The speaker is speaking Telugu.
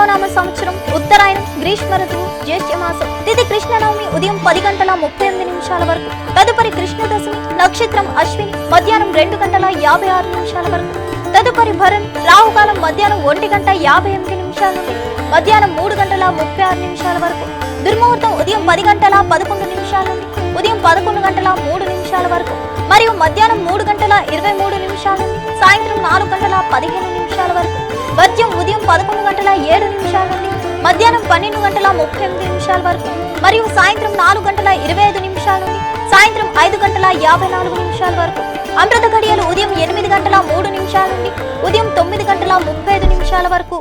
విప్లవనామ సంవత్సరం ఉత్తరాయణం గ్రీష్మ ఋతువు జ్యేష్ఠ మాసం తిథి కృష్ణనవమి ఉదయం 10:38 వరకు. తదుపరి కృష్ణదశమి నక్షత్రం అశ్విని మధ్యాహ్నం 2:56 వరకు. తదుపరి భరణ్ రాహుకాలం మధ్యాహ్నం 1:58 నుండి మధ్యాహ్నం 3:36 వరకు. దుర్ముహూర్తం ఉదయం 10:11 నుండి ఉదయం 11:03 వరకు మరియు మధ్యాహ్నం 3:23 నుండి సాయంత్రం 4:15 వరకు. వర్జ్యం ఉదయం 11:07 నుండి మధ్యాహ్నం 12:38 వరకు మరియు సాయంత్రం 4:25 నుండి సాయంత్రం 5:54 వరకు. అమృత ఘడియలు ఉదయం 8:03 నుండి ఉదయం 9:35 వరకు.